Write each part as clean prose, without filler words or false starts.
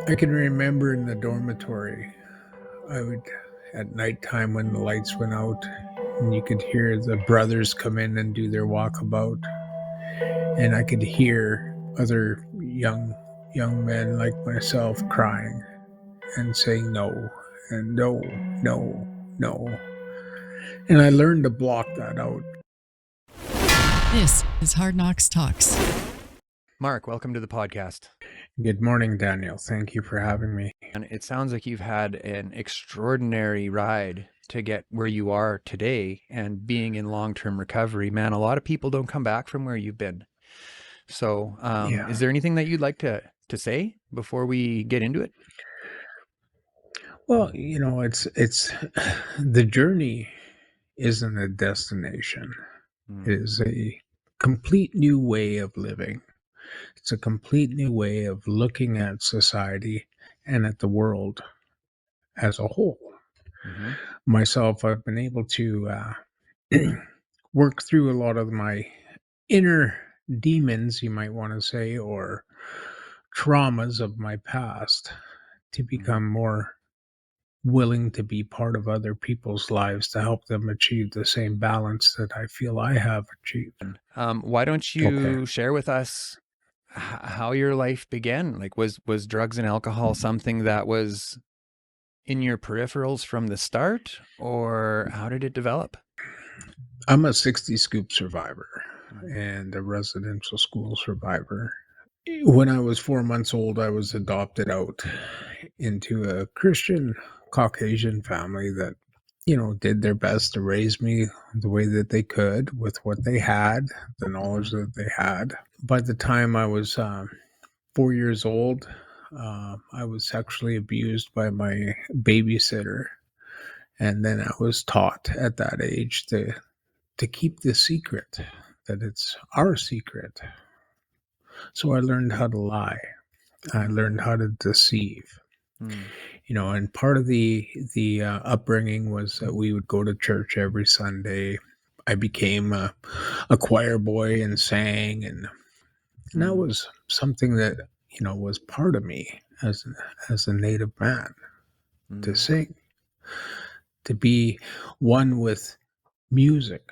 I can remember in the dormitory, I would, at nighttime when the lights went out, and you could hear the brothers come in and do their walkabout, and I could hear other young men like myself crying and saying no, and no, no, no. And I learned to block that out. This is Hard Knocks Talks. Mark, welcome to the podcast. Good morning, Daniel. Thank you for having me. And it sounds like you've had an extraordinary ride to get where you are today and being in long-term recovery. Man, a lot of people don't come back from where you've been. So Yeah. is there anything that you'd like to say before we get into it? Well, it's the journey isn't a destination. It is a complete new way of living. It's a complete new way of looking at society and at the world as a whole. Mm-hmm. Myself, I've been able to work through a lot of my inner demons, you might want to say, or traumas of my past to become more willing to be part of other people's lives to help them achieve the same balance that I feel I have achieved. Why don't you share with us how your life began? Like, was drugs and alcohol something that was in your peripherals from the start, or how did it develop? I'm a 60 scoop survivor and a residential school survivor. When I was 4 months old, I was adopted out into a Christian Caucasian family that, did their best to raise me the way that they could with what they had, the knowledge that they had. By the time I was 4 years old, I was sexually abused by my babysitter. And then I was taught at that age to keep the secret, that it's our secret. So I learned how to lie. I learned how to deceive. And part of the upbringing was that we would go to church every Sunday. I became a choir boy and sang, and that was something that was part of me as a Native man, to sing, to be one with music,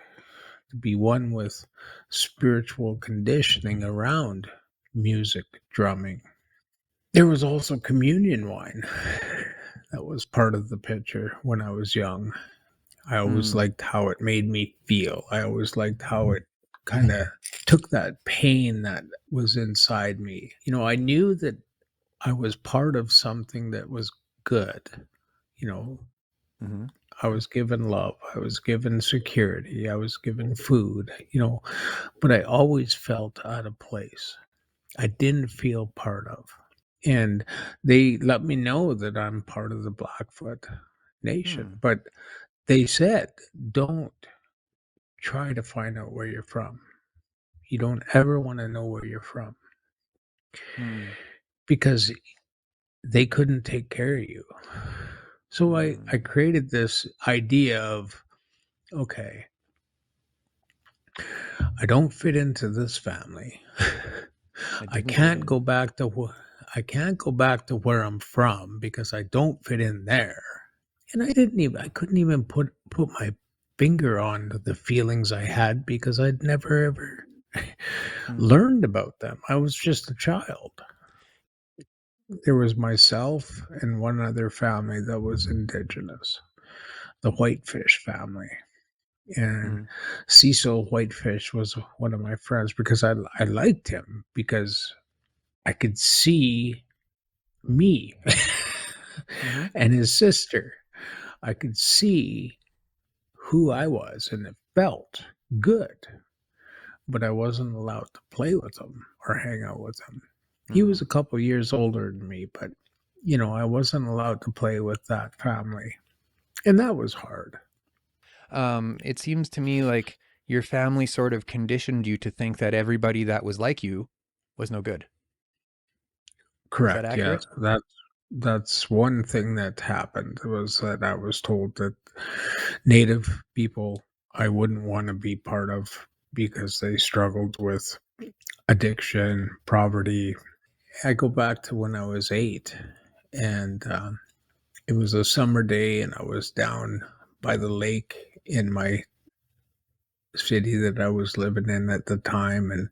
to be one with spiritual conditioning around music, drumming. There was also communion wine that was part of the picture when I was young. I always liked how it made me feel. I always liked how it kind of took that pain that was inside me. I knew that I was part of something that was good. I was given love. I was given security. I was given food, but I always felt out of place. I didn't feel part of. And they let me know that I'm part of the Blackfoot Nation. But they said, don't try to find out where you're from. You don't ever want to know where you're from. Because they couldn't take care of you. So I created this idea of, okay, I don't fit into this family. I can't go back to where I'm from because I don't fit in there. And I couldn't even put my finger on the feelings I had because I'd never ever learned about them. I was just a child. There was myself and one other family that was Indigenous, the Whitefish family. And Cecil Whitefish was one of my friends because I liked him because I could see me and his sister. I could see who I was, and it felt good. But I wasn't allowed to play with him or hang out with him. He was a couple years older than me, but, I wasn't allowed to play with that family. And that was hard. It seems to me like your family sort of conditioned you to think that everybody that was like you was no good. Correct. Is that accurate? Yeah, that's one thing that happened, was that I was told that Native people I wouldn't want to be part of because they struggled with addiction, poverty. I go back to when I was 8, and it was a summer day, and I was down by the lake in my city that I was living in at the time, and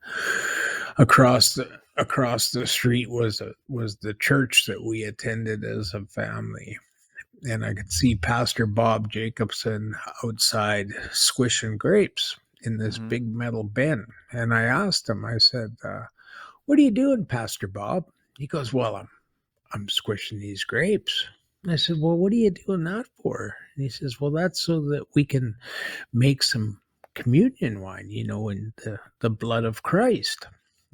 across the street was the church that we attended as a family. And I could see Pastor Bob Jacobson outside squishing grapes in this Mm-hmm. big metal bin. And I asked him, I said, "What are you doing, Pastor Bob?" He goes, "Well, I'm squishing these grapes." And I said, "Well, what are you doing that for?" And he says, "Well, that's so that we can make some communion wine, in the blood of Christ."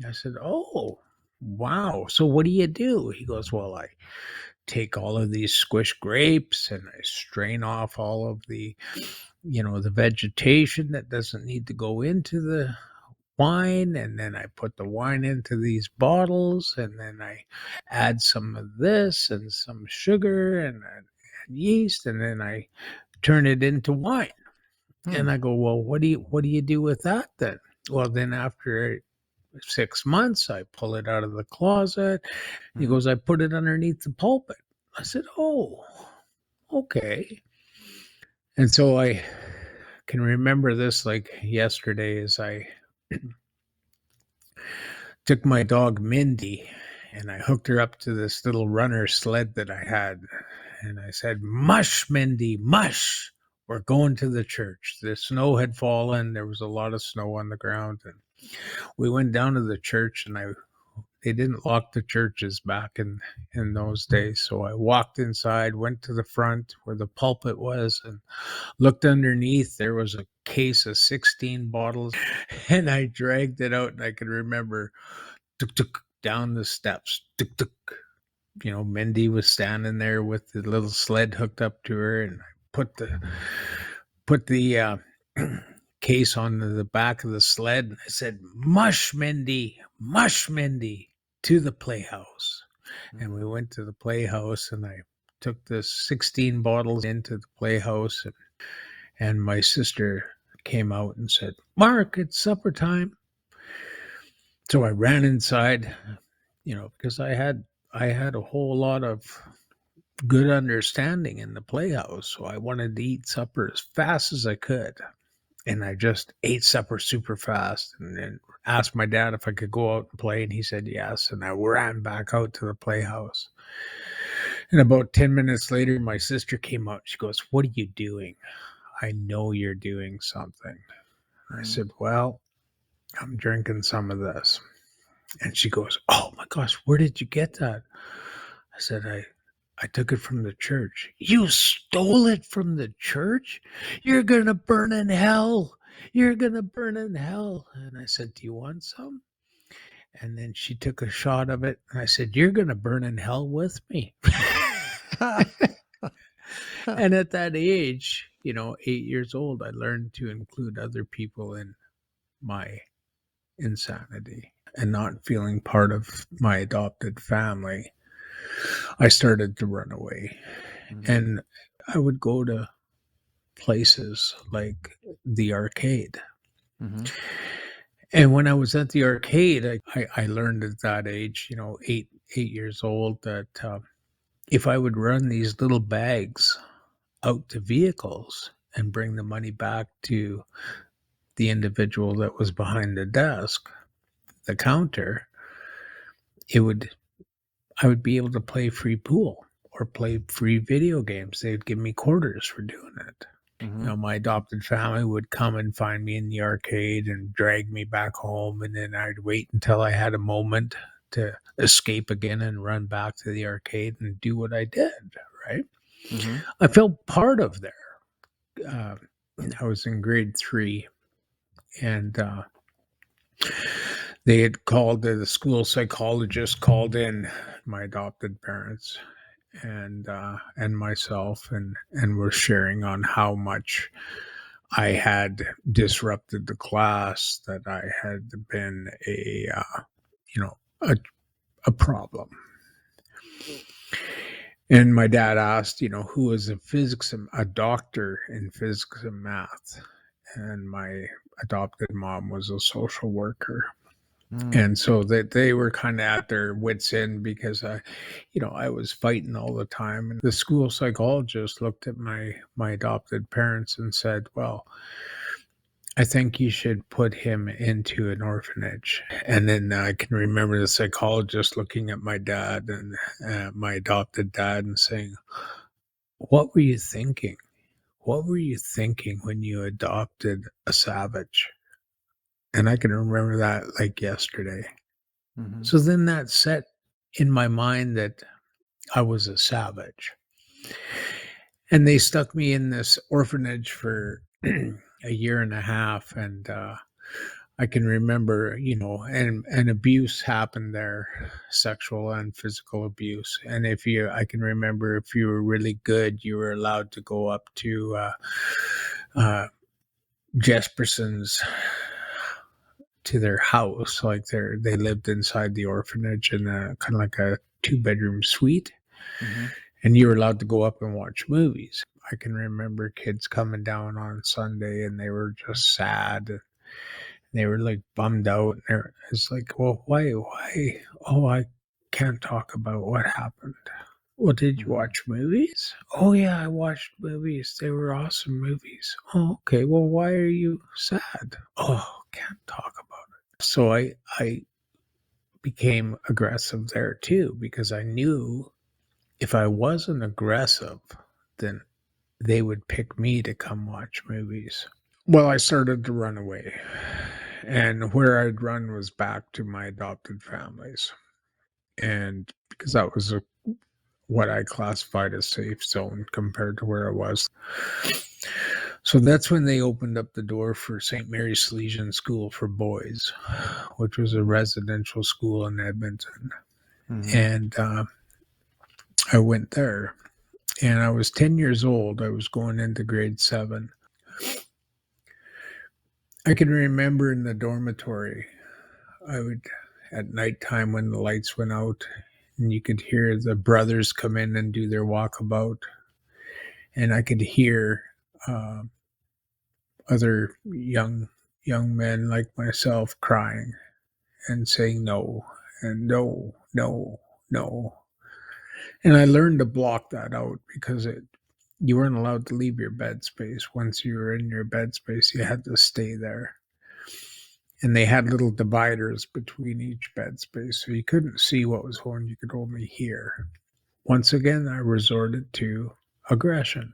I said, "Oh, wow. So what do you do?" He goes, "Well, I take all of these squished grapes and I strain off all of the vegetation that doesn't need to go into the wine, and then I put the wine into these bottles, and then I add some of this and some sugar and yeast, and then I turn it into wine." Hmm. And I go, "Well, what do you do with that then?" "Well, then after 6 months, I pull it out of the closet." He Mm-hmm. goes, "I put it underneath the pulpit." I said, "Oh, okay." And so I can remember this like yesterday as I took my dog Mindy and I hooked her up to this little runner sled that I had. And I said, "Mush, Mindy, mush. We're going to the church." The snow had fallen. There was a lot of snow on the ground. And we went down to the church, and they didn't lock the churches back in those days. So I walked inside, went to the front where the pulpit was, and looked underneath. There was a case of 16 bottles, and I dragged it out, and I could remember tuk tuk down the steps. Tuk tuk. Mindy was standing there with the little sled hooked up to her, and I put the case on the back of the sled, and I said, mush, Mindy, to the playhouse." And we went to the playhouse, and I took the 16 bottles into the playhouse, and my sister came out and said, "Mark, it's supper time." So I ran inside, because I had a whole lot of good understanding in the playhouse. So I wanted to eat supper as fast as I could. And I just ate supper super fast, and then asked my dad if I could go out and play. And he said yes. And I ran back out to the playhouse. And about 10 minutes later, my sister came out. She goes, "What are you doing? I know you're doing something." I said, "Well, I'm drinking some of this." And she goes, "Oh my gosh, where did you get that?" I said, I took it from the church." "You stole it from the church? You're going to burn in hell. You're going to burn in hell." And I said, "Do you want some?" And then she took a shot of it. And I said, "You're going to burn in hell with me." And at that age, 8 years old, I learned to include other people in my insanity and not feeling part of my adopted family. I started to run away. And I would go to places like the arcade. Mm-hmm. And when I was at the arcade, I learned at that age, 8 years old, that if I would run these little bags out to vehicles and bring the money back to the individual that was behind the desk, the counter, I would be able to play free pool or play free video games. They'd give me quarters for doing it. Mm-hmm. My adopted family would come and find me in the arcade and drag me back home. And then I'd wait until I had a moment to escape again and run back to the arcade and do what I did, right? Mm-hmm. I felt part of there. Uh, I was in grade 3, and they had called, the school psychologist called in my adopted parents and myself, and were sharing on how much I had disrupted the class, that I had been you know, a, a problem. And my dad asked, who was a doctor in physics and math. And my adopted mom was a social worker. And so they were kind of at their wits' end because I was fighting all the time. And the school psychologist looked at my adopted parents and said, "Well, I think you should put him into an orphanage." And then I can remember the psychologist looking at my dad and my adopted dad and saying, "What were you thinking? What were you thinking when you adopted a savage?" And I can remember that like yesterday. So then that set in my mind that I was a savage. And they stuck me in this orphanage for a year and a half. And I can remember, and abuse happened there, sexual and physical abuse. And I can remember if you were really good, you were allowed to go up to Jesperson's, to their house. Like they lived inside the orphanage in a kind of like a 2-bedroom suite. And you were allowed to go up and watch movies. I can remember kids coming down on Sunday and they were just sad. And they were like bummed out. And it's like, well, why? Oh, I can't talk about what happened. Well, did you watch movies? Oh, yeah, I watched movies. They were awesome movies. Oh, okay. Well, why are you sad? Oh, can't talk about it. So I became aggressive there too, because I knew if I wasn't aggressive, then they would pick me to come watch movies. Well, I started to run away. And where I'd run was back to my adopted families. And because that was what I classified as safe zone compared to where I was. So that's when they opened up the door for St. Mary's Salesian School for Boys, which was a residential school in Edmonton. And I went there. And I was 10 years old. I was going into grade 7. I can remember in the dormitory, I would, at nighttime when the lights went out, and you could hear the brothers come in and do their walkabout. And I could hear other young men like myself crying and saying no, and no, no, no. And I learned to block that out because you weren't allowed to leave your bed space. Once you were in your bed space, you had to stay there. And they had little dividers between each bed space, so you couldn't see what was going on. You could only hear. Once again, I resorted to aggression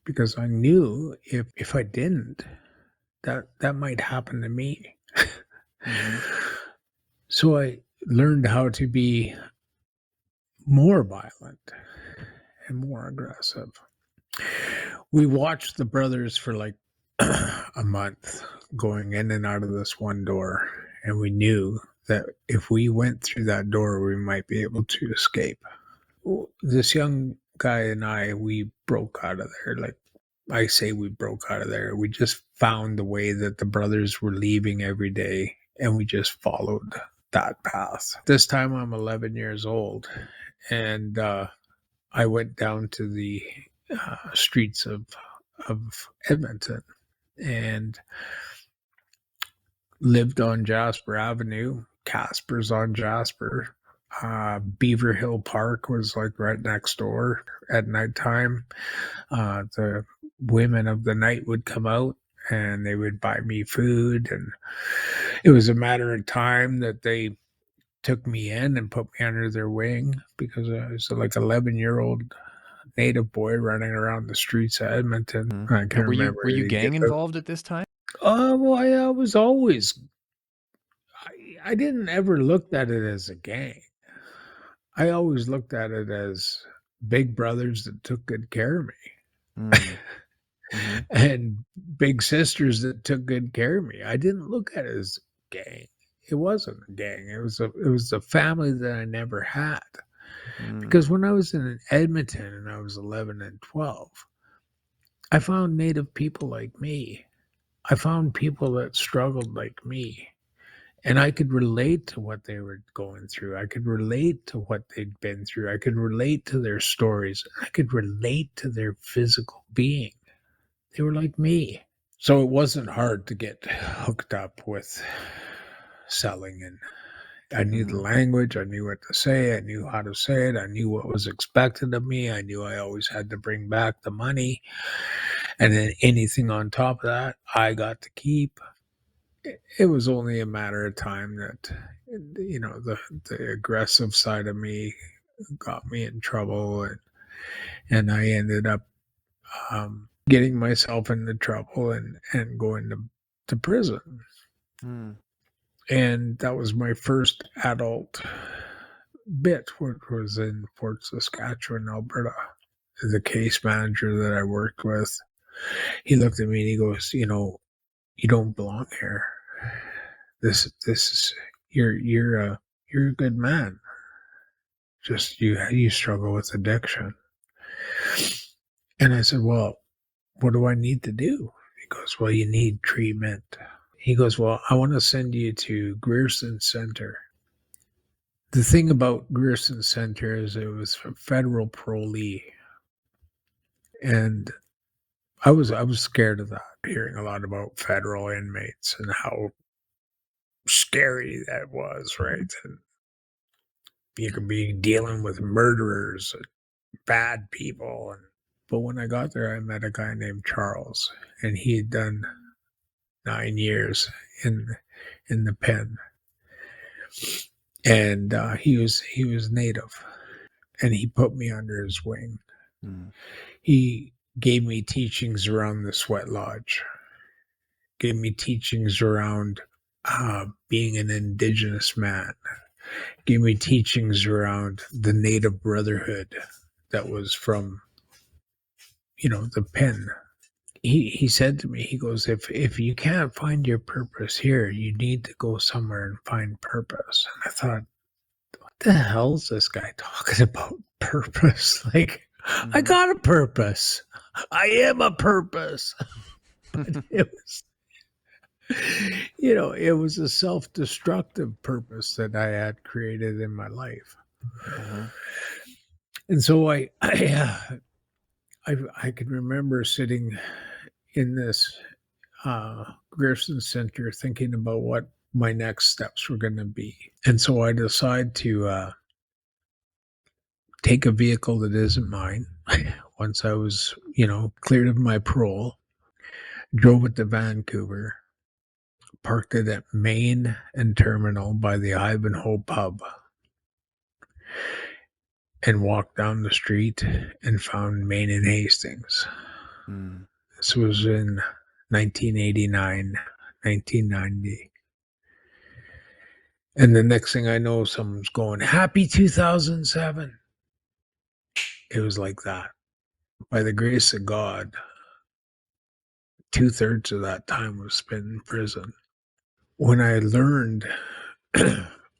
because I knew if I didn't, that might happen to me. So I learned how to be more violent and more aggressive. We watched the brothers for like a month going in and out of this one door, and we knew that if we went through that door, we might be able to escape. This young guy and I, we broke out of there. Like I say, we broke out of there. We just found the way that the brothers were leaving every day, and we just followed that path. This time I'm 11 years old, and I went down to the streets of Edmonton and lived on Jasper Avenue. Casper's on Jasper. Beaver Hill Park was like right next door at nighttime. The women of the night would come out and they would buy me food, and it was a matter of time that they took me in and put me under their wing because I was like 11-year-old native boy running around the streets of Edmonton. I can't remember. Were you gang involved at this time? Well, I was always. I didn't ever look at it as a gang. I always looked at it as big brothers that took good care of me. And big sisters that took good care of me. I didn't look at it as a gang. It wasn't a gang. It was a family that I never had. Because when I was in Edmonton and I was 11 and 12, I found Native people like me. I found people that struggled like me. And I could relate to what they were going through. I could relate to what they'd been through. I could relate to their stories. I could relate to their physical being. They were like me. So it wasn't hard to get hooked up with selling, and I knew the language, I knew what to say, I knew how to say it, I knew what was expected of me, I knew I always had to bring back the money, and then anything on top of that, I got to keep. It was only a matter of time that, the aggressive side of me got me in trouble, and I ended up getting myself into trouble and going to prison. And that was my first adult bit, which was in Fort Saskatchewan, Alberta. The case manager that I worked with, he looked at me and he goes, you don't belong here. This is you're a good man. Just you struggle with addiction. And I said, well, what do I need to do? He goes, well, you need treatment. He goes, well, I want to send you to Grierson Center. The thing about Grierson Center is it was for federal parolee. And I was scared of that, hearing a lot about federal inmates and how scary that was, right? And you could be dealing with murderers and bad people. But when I got there, I met a guy named Charles, and he had done 9 years in the pen, and he was Native, and he put me under his wing. He gave me teachings around the sweat lodge, gave me teachings around being an Indigenous man, gave me teachings around the Native Brotherhood that was from, the pen. He said to me, he goes, if you can't find your purpose here, you need to go somewhere and find purpose. And I thought, what the hell is this guy talking about purpose? Like, I got a purpose. I am a purpose. But it was, it was a self-destructive purpose that I had created in my life. And so I can remember sitting in this Grierson Center thinking about what my next steps were going to be. And so I decided to take a vehicle that isn't mine. Once I was, cleared of my parole, drove it to Vancouver, parked it at Main and Terminal by the Ivanhoe pub, and walked down the street and found Main and Hastings. This was in 1989, 1990. And the next thing I know, someone's going, "Happy 2007." It was like that. By the grace of God, 2/3 of that time was spent in prison. When I learned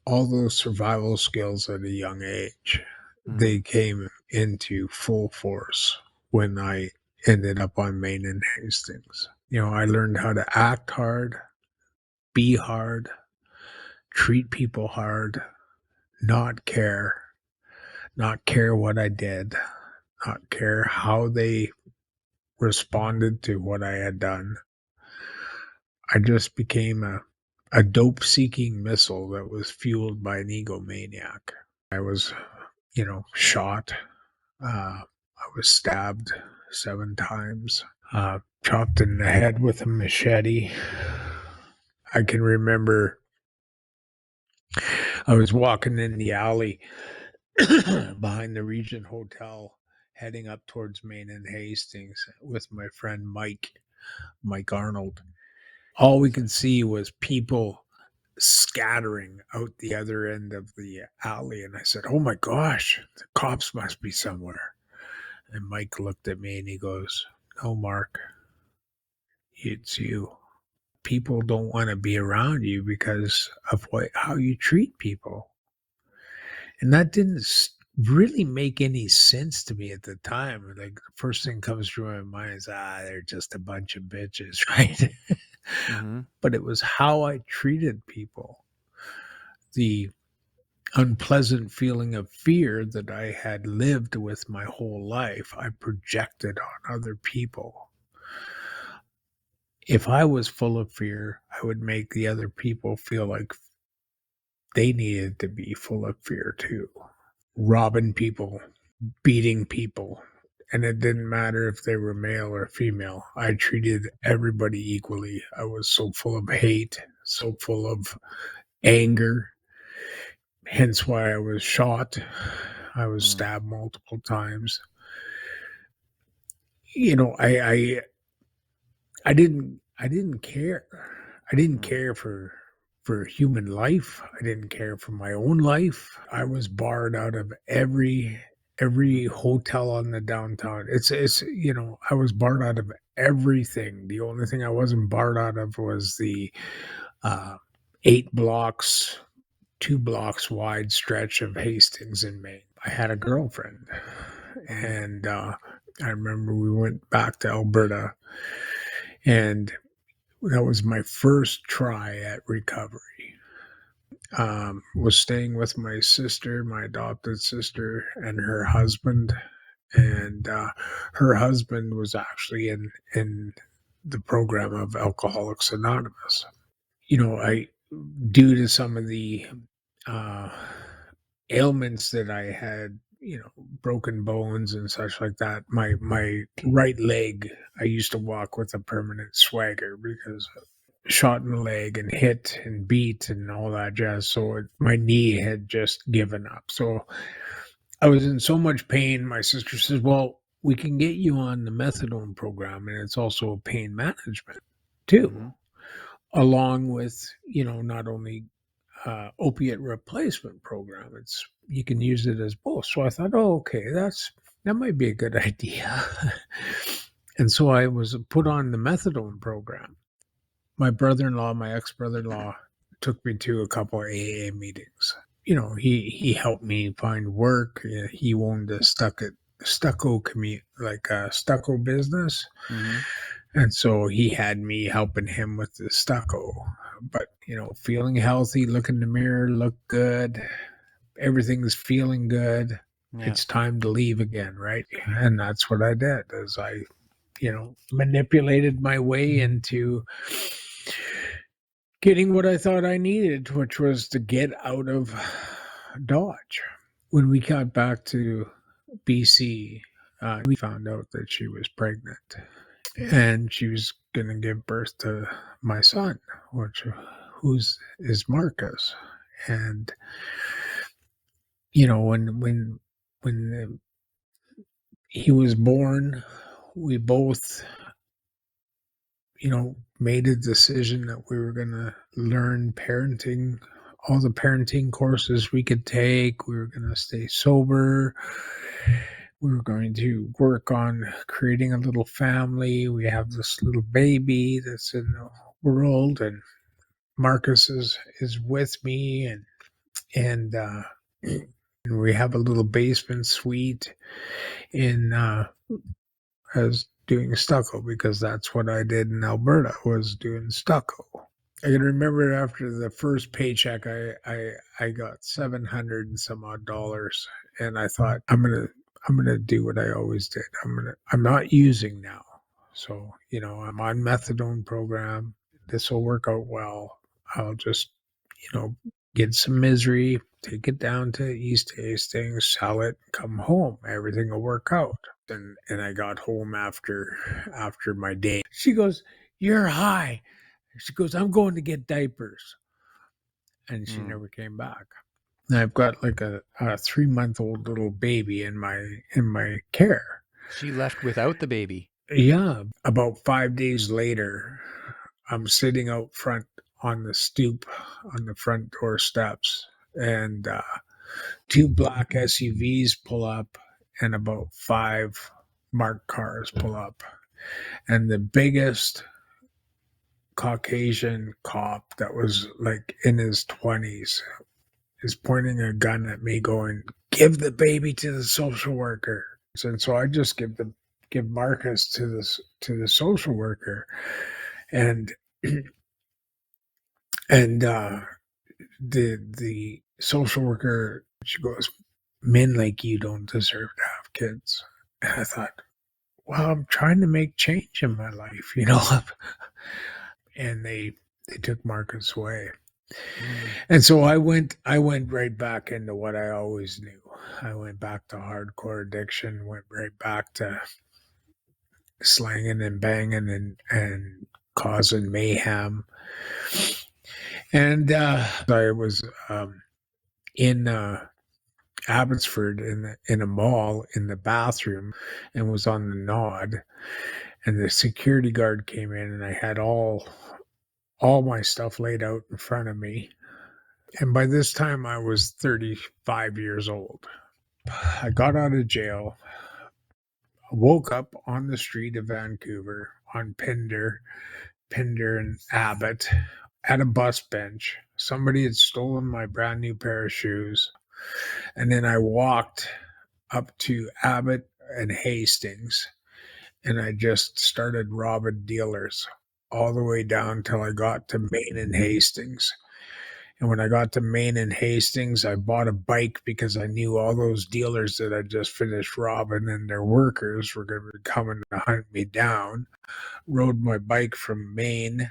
all those survival skills at a young age, they came into full force when I ended up on Main and Hastings. I learned how to act hard, be hard, treat people hard, not care what I did, not care how they responded to what I had done. I just became a dope-seeking missile that was fueled by an egomaniac. I was, shot. I was stabbed 7 times, chopped in the head with a machete. I can remember I was walking in the alley behind the Regent Hotel, heading up towards Main and Hastings with my friend Mike Arnold. All we could see was people scattering out the other end of the alley. And I said, "Oh my gosh, the cops must be somewhere." And Mike looked at me and he goes, "No, Mark, it's you. People don't want to be around you because of how you treat people." And that didn't really make any sense to me at the time. Like, the first thing comes through my mind is, they're just a bunch of bitches, right? But it was how I treated people. The unpleasant feeling of fear that I had lived with my whole life, I projected on other people. If I was full of fear, I would make the other people feel like they needed to be full of fear too. Robbing people, beating people. And it didn't matter if they were male or female. I treated everybody equally. I was so full of hate, so full of anger. Hence why I was shot. I was stabbed multiple times. You know, I didn't care. I didn't care for human life. I didn't care for my own life. I was barred out of every hotel on the downtown. It's you know, I was barred out of everything. The only thing I wasn't barred out of was the 8 blocks, 2 blocks wide stretch of Hastings in Maine. I had a girlfriend, and I remember we went back to Alberta, and that was my first try at recovery. Was staying with my sister, my adopted sister, and her husband. And her husband was actually in the program of Alcoholics Anonymous. You know, due to some of the ailments that I had, you know, broken bones and such like that, my right leg, I used to walk with a permanent swagger because shot in the leg and hit and beat and all that jazz. So my knee had just given up. So I was in so much pain. My sister says, well, we can get you on the methadone program, and it's also pain management too, along with, you know, not only opiate replacement program. You can use it as both. So I thought, oh, okay, that might be a good idea. And so I was put on the methadone program. My brother-in-law, my ex-brother-in-law, took me to a couple of AA meetings. You know, he helped me find work. He owned a stucco business. And so he had me helping him with the stucco. But, you know, feeling healthy, look in the mirror, look good, everything's feeling good. Yeah. It's time to leave again, right? And that's what I did, as I, you know, manipulated my way into getting what I thought I needed, which was to get out of Dodge. When we got back to BC, we found out that she was pregnant. And she was going to give birth to my son, is Marcus. And, you know, when he was born, we both, you know, made a decision that we were going to learn parenting, all the parenting courses we could take. We were going to stay sober. We were going to work on creating a little family. We have this little baby that's in the world, and Marcus is with me, and we have a little basement suite in as doing stucco, because that's what I did in Alberta, was doing stucco. I can remember after the first paycheck, I got $700 and some odd dollars, and I thought, I'm gonna do what I always did. I'm not using now. So, you know, I'm on methadone program. This will work out well. I'll just, you know, get some misery, take it down to East Hastings, sell it, come home. Everything will work out. And I got home after my day. She goes, "You're high." She goes, "I'm going to get diapers." And she never came back. I've got like a 3-month-old little baby in my care. She left without the baby. Yeah. About 5 days later, I'm sitting out front on the stoop on the front door steps, and 2 black SUVs pull up, and about 5 marked cars pull up. And the biggest Caucasian cop that was like in his 20s is pointing a gun at me going, "Give the baby to the social worker." And so I just give Marcus to the social worker. And the social worker, she goes, "Men like you don't deserve to have kids." And I thought, well, I'm trying to make change in my life, you know. And they took Marcus away. And so I went right back into what I always knew. I went back to hardcore addiction, went right back to slanging and banging and causing mayhem. And I was in Abbotsford in a mall in the bathroom and was on the nod, and the security guard came in, and I had all my stuff laid out in front of me. And by this time I was 35 years old. I got out of jail, woke up on the street of Vancouver on Pender and Abbott at a bus bench. Somebody had stolen my brand new pair of shoes. And then I walked up to Abbott and Hastings, and I just started robbing dealers all the way down till I got to Main and Hastings. And when I got to Main and Hastings, I bought a bike because I knew all those dealers that I just finished robbing and their workers were going to be coming to hunt me down. Rode my bike from Main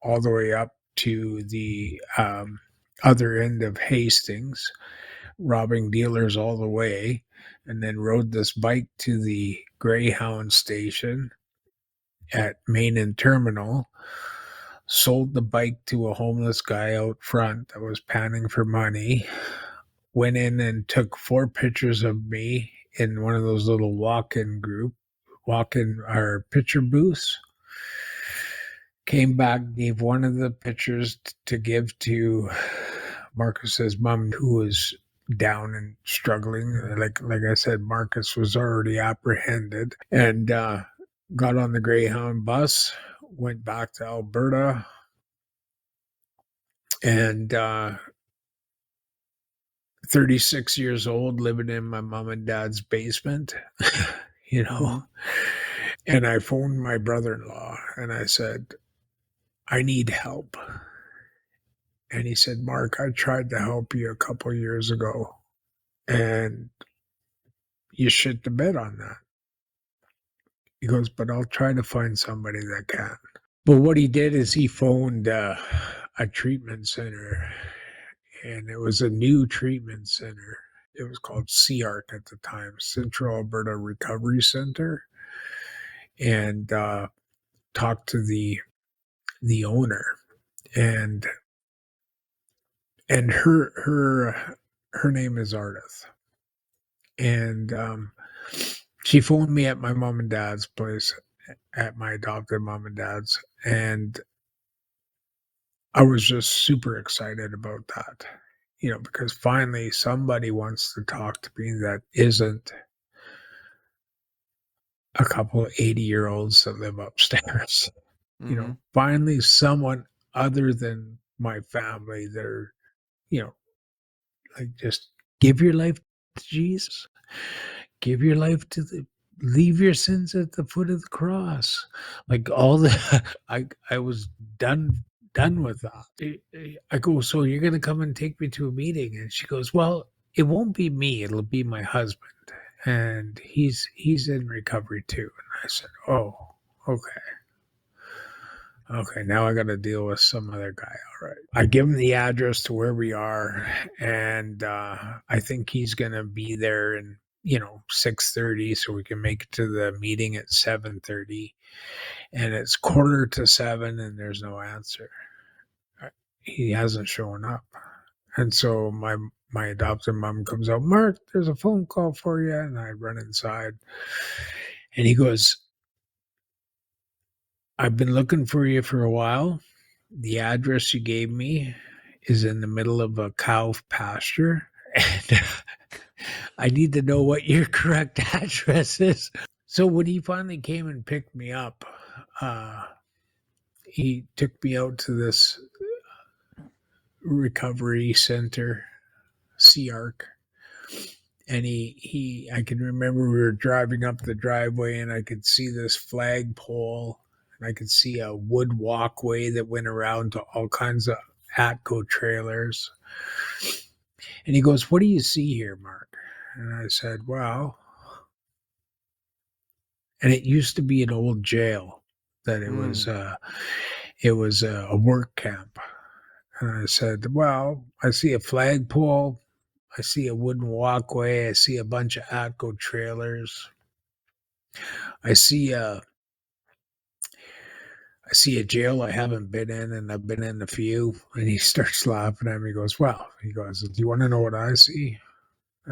all the way up to the other end of Hastings, robbing dealers all the way, and then rode this bike to the Greyhound station at Main and Terminal, sold the bike to a homeless guy out front that was panning for money, went in and took 4 pictures of me in one of those little walk-in our picture booths, came back, gave one of the pictures to give to Marcus's mom, who was down and struggling. Like I said, Marcus was already apprehended, and got on the Greyhound bus, went back to Alberta, and 36 years old, living in my mom and dad's basement, you know. And I phoned my brother-in-law and I said, I need help. And he said, Mark, I tried to help you a couple years ago, and you shit the bed on that. He goes, but I'll try to find somebody that can. But what he did is he phoned a treatment center, and it was a new treatment center. It was called CARC at the time, Central Alberta Recovery Center, and talked to the owner, and her name is Ardith, and she phoned me at my mom and dad's place, at my adopted mom and dad's, and I was just super excited about that, you know, because finally somebody wants to talk to me that isn't a couple of 80-year-olds that live upstairs. You know, finally someone other than my family that are, you know, like, just give your life to Jesus. Give your life leave your sins at the foot of the cross. Like, all the I was done with that. I go, so you're going to come and take me to a meeting? And she goes, well, it won't be me. It'll be my husband. And he's in recovery too. And I said, oh, okay. Okay, now I got to deal with some other guy. All right. I give him the address to where we are, and I think he's going to be there in, 6:30, so we can make it to the meeting at 7:30. And it's 6:45, and there's no answer. He hasn't shown up. And so my adopted mom comes out, Mark, there's a phone call for you. And I run inside, and he goes, I've been looking for you for a while. The address you gave me is in the middle of a cow pasture, and I need to know what your correct address is. So when he finally came and picked me up, he took me out to this recovery center, CARC. And I can remember we were driving up the driveway, and I could see this flagpole, and I could see a wood walkway that went around to all kinds of Atco trailers. And he goes, what do you see here, Mark? And I said, well, and it used to be an old jail, that it was a work camp. And I said, well, I see a flagpole. I see a wooden walkway. I see a bunch of Atco trailers. I see a jail I haven't been in, and I've been in a few. And he starts laughing at me. He goes, well, he goes, do you want to know what I see?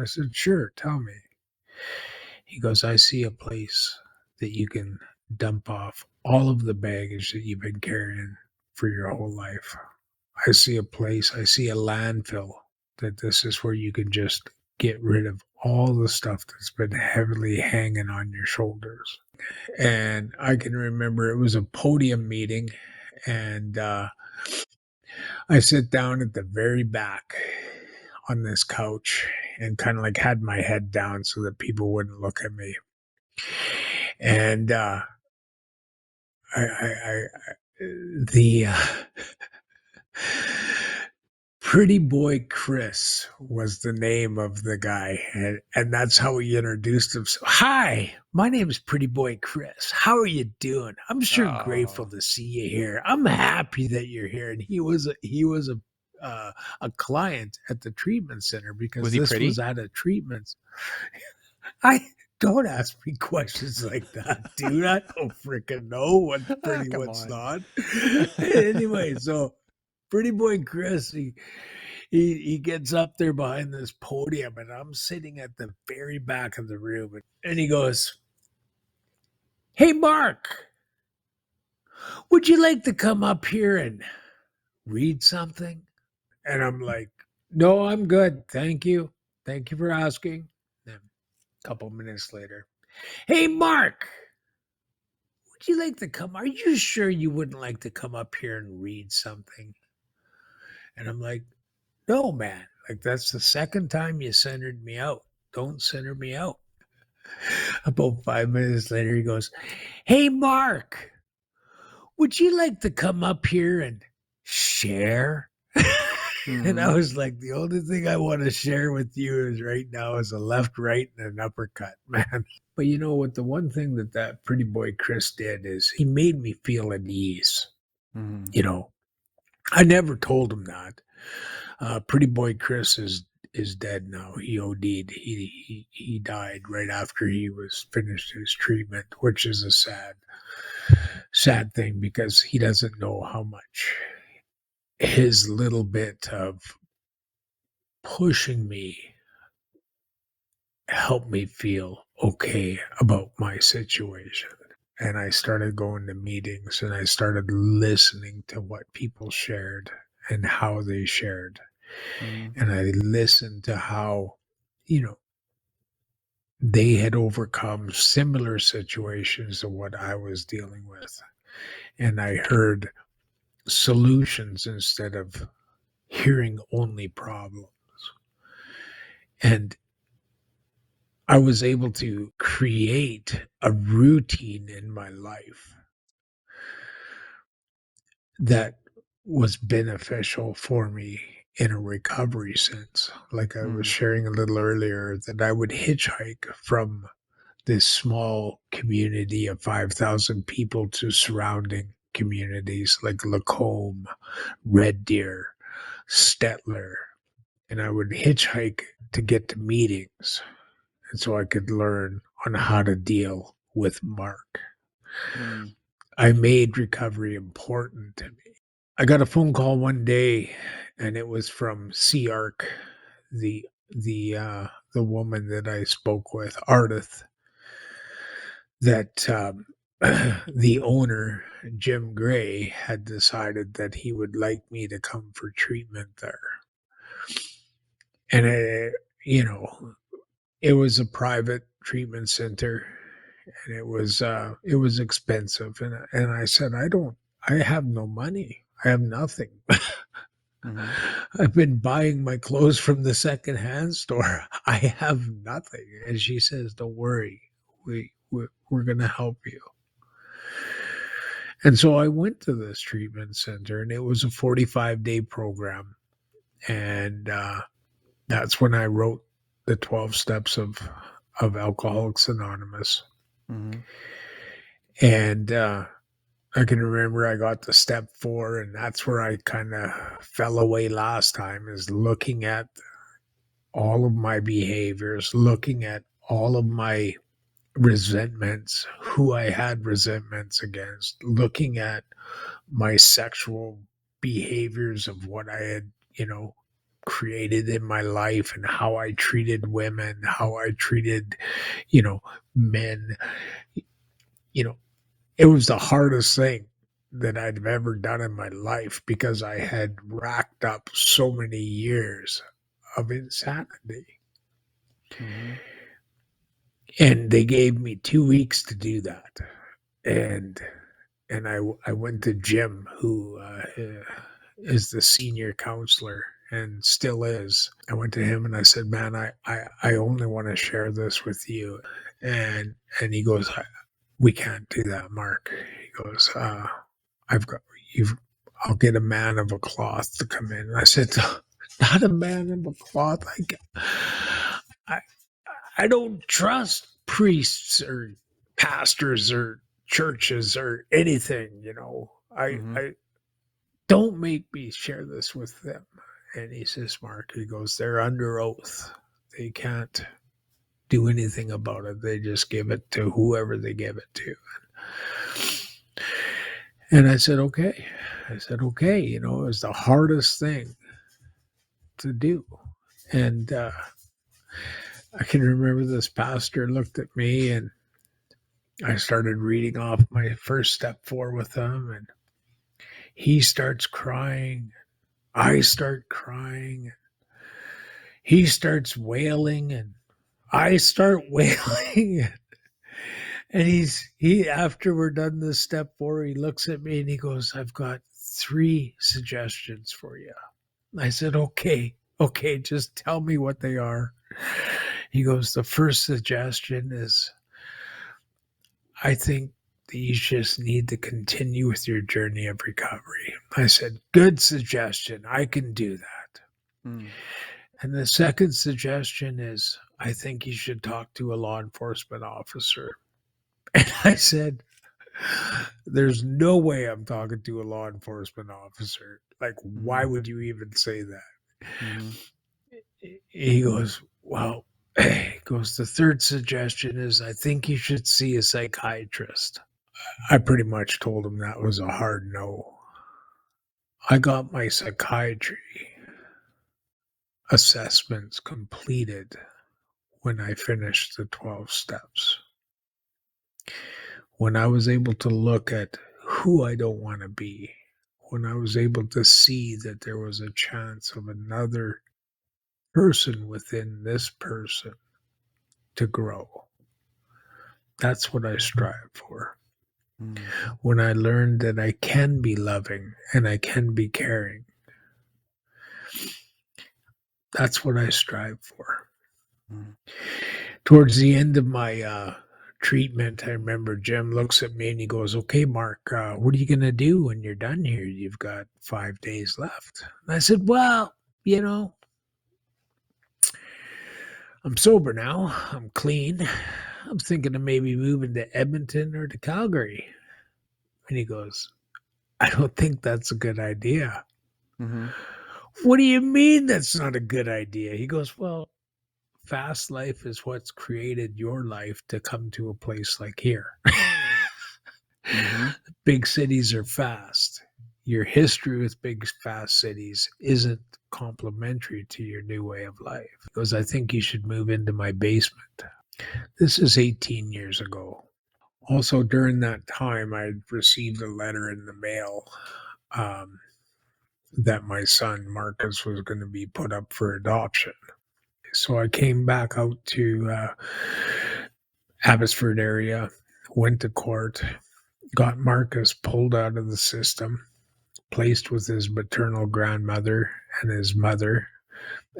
I said, sure, tell me. He goes, I see a place that you can dump off all of the baggage that you've been carrying for your whole life. I see a place, I see a landfill that this is where you can just get rid of all the stuff that's been heavily hanging on your shoulders. And I can remember it was a podium meeting, and I sit down at the very back on this couch and kind of like had my head down so that people wouldn't look at me. And the Pretty Boy Chris was the name of the guy, and that's how he introduced himself. Hi, my name is Pretty Boy Chris. How are you doing? I'm sure grateful to see you here. I'm happy that you're here. And he was a client at the treatment center because Was he this pretty? was at a treatment. I don't ask me questions like that, dude. I don't freaking know what's pretty, Come what's on. not. Anyway, so Pretty Boy Chris, he gets up there behind this podium, and I'm sitting at the very back of the room, and he goes, "Hey, Mark, would you like to come up here and read something?" And I'm like, "No, I'm good. Thank you. Thank you for asking." Then a couple minutes later, "Hey, Mark, would you like to come? Are you sure you wouldn't like to come up here and read something?" And I'm like, "No, man. Like, that's the second time you centered me out. Don't center me out." About 5 minutes later, he goes, "Hey, Mark, would you like to come up here and share?" And I was like, the only thing I want to share with you is right now is a left, right, and an uppercut, man. But you know what? The one thing that Pretty Boy Chris did is he made me feel at ease. You know, I never told him that. Pretty Boy Chris is dead now. He OD'd. He died right after he was finished his treatment, which is a sad thing because he doesn't know how much his little bit of pushing me helped me feel okay about my situation. And I started going to meetings and I started listening to what people shared and how they shared. And I listened to how, they had overcome similar situations to what I was dealing with. And I heard solutions instead of hearing only problems. And I was able to create a routine in my life that was beneficial for me in a recovery sense. Like I was sharing a little earlier, that I would hitchhike from this small community of 5,000 people to surrounding communities like Lacombe, Red Deer, Stettler. And I would hitchhike to get to meetings. And so I could learn on how to deal with Mark. I made recovery important to me. I got a phone call one day, and it was from C-ARC, the woman that I spoke with, Ardith, that the owner, Jim Gray, had decided that he would like me to come for treatment there. And it was a private treatment center, and it was expensive. And I said, I have no money. I have nothing. I've been buying my clothes from the secondhand store. I have nothing. And she says, don't worry. We're going to help you. And so I went to this treatment center, and it was a 45-day program. And that's when I wrote the 12 steps of Alcoholics Anonymous. And I can remember I got to step 4, and that's where I kind of fell away last time, is looking at all of my behaviors, looking at all of my resentments, who I had resentments against, looking at my sexual behaviors of what I had, created in my life, and how I treated women, how I treated, men. You know, it was the hardest thing that I'd ever done in my life, because I had racked up so many years of insanity. Mm-hmm. And they gave me 2 weeks to do that. And I went to Jim, who is the senior counselor and still is. I went to him and I said, "Man, I only want to share this with you." And he goes, "We can't do that, Mark." He goes, "I've got you've. I'll get a man of a cloth to come in." And I said, "Not a man of a cloth. I I don't trust priests or pastors or churches or anything, Mm-hmm. I don't make me share this with them." And he says, "Mark," he goes, "they're under oath. They can't do anything about it. They just give it to whoever they give it to." And I said, "Okay." I said, "Okay." It was the hardest thing to do. And I can remember this pastor looked at me, and I started reading off my first step 4 with him, and he starts crying. I start crying. He starts wailing, and I start wailing. And he after we're done this step 4, he looks at me and he goes, "I've got 3 suggestions for you." I said, "Okay, okay, just tell me what they are." He goes, "The first suggestion is, I think that you just need to continue with your journey of recovery." I said, "Good suggestion. I can do that." Mm. And the second suggestion is, "I think you should talk to a law enforcement officer." And I said, "There's no way I'm talking to a law enforcement officer. Like, why Mm-hmm. would you even say that?" Mm-hmm. He goes, "Well," he goes, "the third suggestion is, I think you should see a psychiatrist." I pretty much told him that was a hard no. I got my psychiatry assessments completed when I finished the 12 steps. When I was able to look at who I don't want to be, when I was able to see that there was a chance of another person within this person to grow, that's what I strive for. Mm. When I learned that I can be loving and I can be caring, that's what I strive for. Mm. Towards the end of my treatment, I remember Jim looks at me and he goes, "Okay, Mark, what are you going to do when you're done here? You've got 5 days left." And I said, "Well, you know, I'm sober now. I'm clean. I'm thinking of maybe moving to Edmonton or to Calgary." And he goes, "I don't think that's a good idea." Mm-hmm. "What do you mean that's not a good idea?" He goes, "Well, fast life is what's created your life to come to a place like here." Mm-hmm. Big cities are fast. Your history with big, fast cities isn't complementary to your new way of life. Because I think you should move into my basement. This is 18 years ago. Also, during that time, I received a letter in the mail um, that my son Marcus was going to be put up for adoption. So I came back out to Abbotsford area, went to court, got Marcus pulled out of the system, placed with his maternal grandmother and his mother.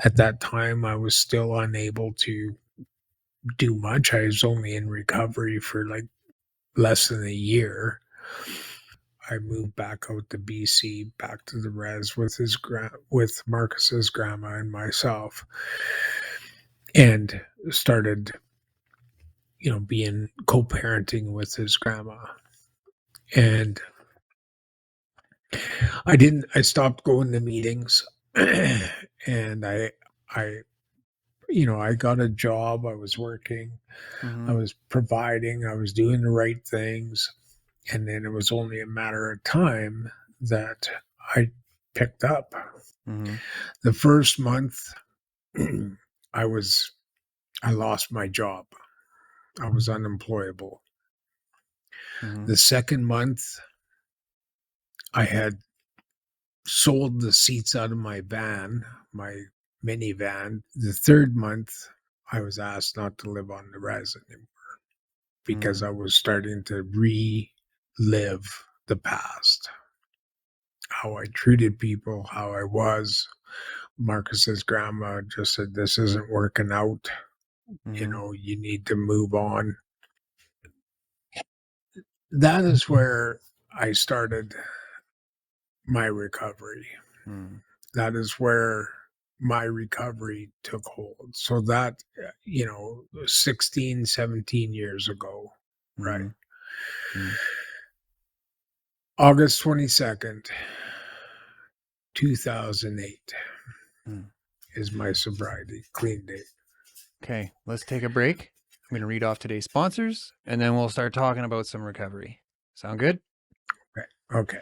At that time, I was still unable to do much. I was only in recovery for like less than a year. I moved back out to BC, back to the res with with Marcus's grandma and myself, and started, being co-parenting with his grandma. And I stopped going to meetings and I, I got a job. I was working, I was providing, I was doing the right things. And then it was only a matter of time that I picked up. The first month, I lost my job. I was unemployable. The second month, I had sold the seats out of my van, my minivan. The third month, I was asked not to live on the res anymore because I was starting to relive the past, how I treated people, how I was. Marcus's grandma just said, "This isn't working out. You need to move on." That is where I started my recovery. That is where my recovery took hold. So that, 16, 17 years ago, right? August 22nd, 2008 is my sobriety clean date. Okay, let's take a break. I'm going to read off today's sponsors, and then we'll start talking about some recovery. Sound good? Okay.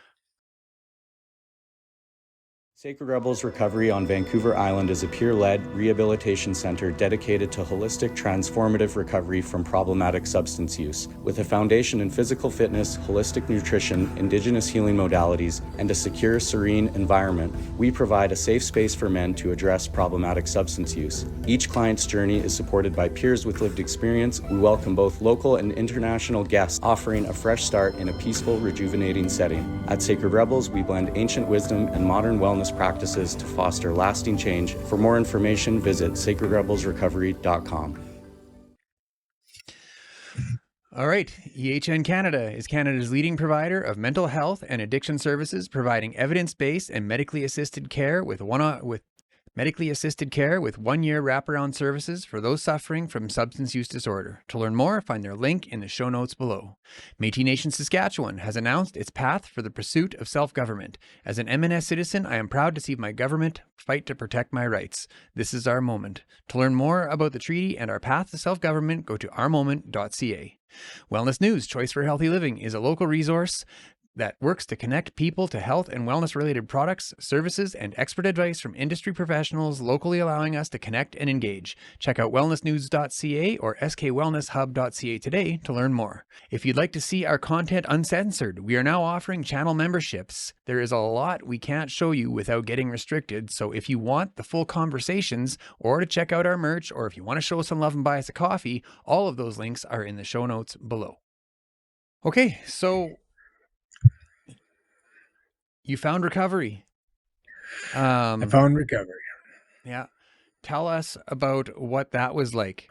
Sacred Rebels Recovery on Vancouver Island is a peer-led rehabilitation center dedicated to holistic, transformative recovery from problematic substance use. With a foundation in physical fitness, holistic nutrition, Indigenous healing modalities, and a secure, serene environment, we provide a safe space for men to address problematic substance use. Each client's journey is supported by peers with lived experience. We welcome both local and international guests, offering a fresh start in a peaceful, rejuvenating setting. At Sacred Rebels, we blend ancient wisdom and modern wellness practices to foster lasting change. For more information, visit sacredrebelsrecovery.com. All right. EHN Canada is Canada's leading provider of mental health and addiction services, providing evidence-based and medically assisted care with 1-year wraparound services for those suffering from substance use disorder. To learn more, find their link in the show notes below. Métis Nation Saskatchewan has announced its path for the pursuit of self-government. As an MNS citizen, I am proud to see my government fight to protect my rights. This is our moment. To learn more about the treaty and our path to self-government, go to ourmoment.ca. Wellness News, Choice for Healthy Living, is a local resource that works to connect people to health and wellness-related products, services, and expert advice from industry professionals, locally allowing us to connect and engage. Check out wellnessnews.ca or skwellnesshub.ca today to learn more. If you'd like to see our content uncensored, we are now offering channel memberships. There is a lot we can't show you without getting restricted, so if you want the full conversations, or to check out our merch, or if you want to show some love and buy us a coffee, all of those links are in the show notes below. Okay, so you found recovery. I found recovery. Yeah. Tell us about what that was like.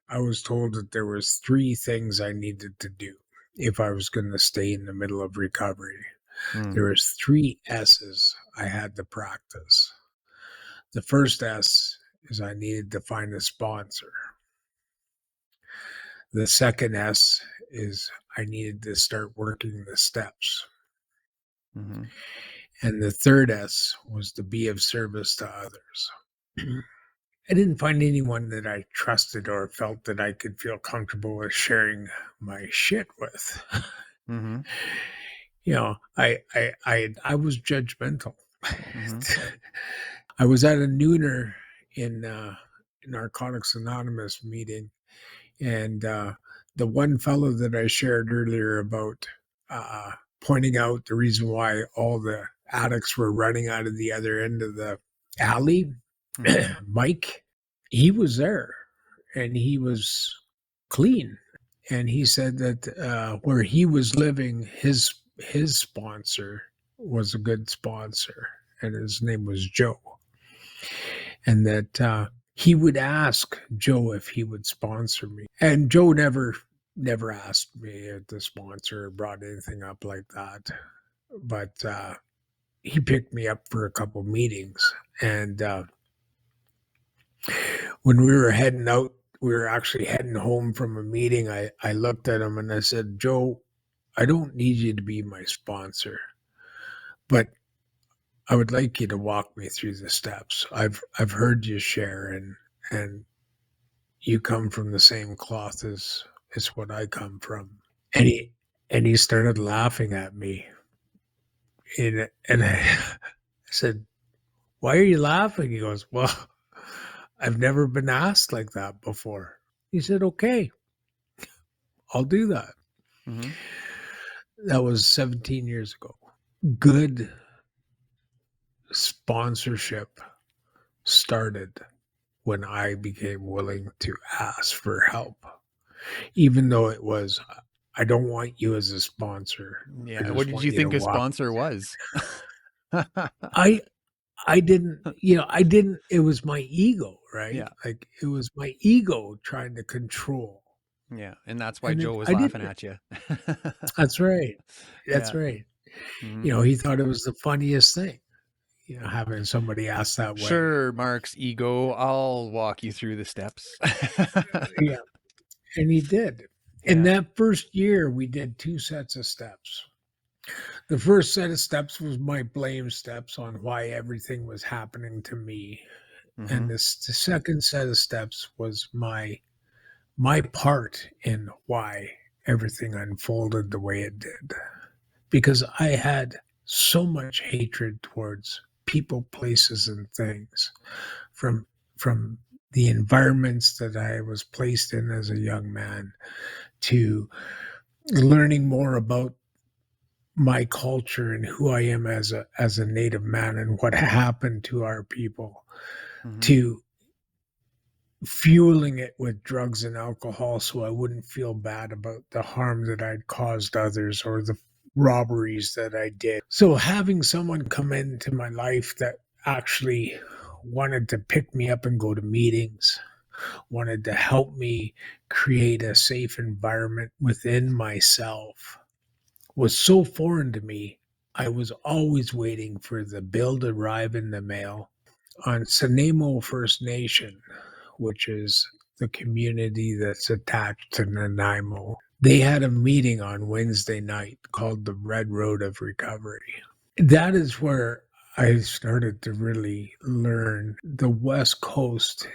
I was told that there was 3 things I needed to do if I was going to stay in the middle of recovery. There was 3 S's I had to practice. The first S is I needed to find a sponsor. The second S is I needed to start working the steps. And the third S was to be of service to others. I didn't find anyone that I trusted or felt that I could feel comfortable with sharing my shit with. I was judgmental. I was at a nooner in Narcotics Anonymous meeting, and the one fellow that I shared earlier about pointing out the reason why all the addicts were running out of the other end of the alley, Mike, he was there and he was clean. And he said that where he was living, his sponsor was a good sponsor, and his name was Joe. And that he would ask Joe if he would sponsor me. And Joe never asked me to sponsor or brought anything up like that. But he picked me up for a couple meetings. And when we were heading out, we were actually heading home from a meeting, I looked at him and I said, Joe, I don't need you to be my sponsor, But I would like you to walk me through the steps. I've heard you share, and you come from the same cloth as what I come from. And he started laughing at me. And I said, "Why are you laughing?" He goes, "Well, I've never been asked like that before." He said, "Okay, I'll do that." Mm-hmm. That was 17 years ago. Good sponsorship started when I became willing to ask for help, even though it was, "I don't want you as a sponsor. I Yeah. What just did want you you to think a walk." sponsor was? I didn't, it was my ego, right? Yeah. Like it was my ego trying to control. Yeah. And that's why And Joe was I laughing didn't. at you. That's right. That's Yeah. right. Mm-hmm. He thought it was the funniest thing, having somebody ask that way. Sure, Mark's ego. I'll walk you through the steps. Yeah. And he did. In Yeah. that first year, we did 2 sets of steps. The first set of steps was my blame steps on why everything was happening to me. Mm-hmm. And the second set of steps was my part in why everything unfolded the way it did. Because I had so much hatred towards people, places, and things from the environments that I was placed in as a young man, to learning more about my culture and who I am as a Native man and what happened to our people, Mm-hmm. to fueling it with drugs and alcohol so I wouldn't feel bad about the harm that I'd caused others or the robberies that I did. So having someone come into my life that actually wanted to pick me up and go to meetings, wanted to help me create a safe environment within myself, was so foreign to me. I was always waiting for the bill to arrive in the mail. On Sanemo First Nation, which is the community that's attached to Nanaimo, they had a meeting on Wednesday night called the Red Road of Recovery. That is where I started to really learn the West Coast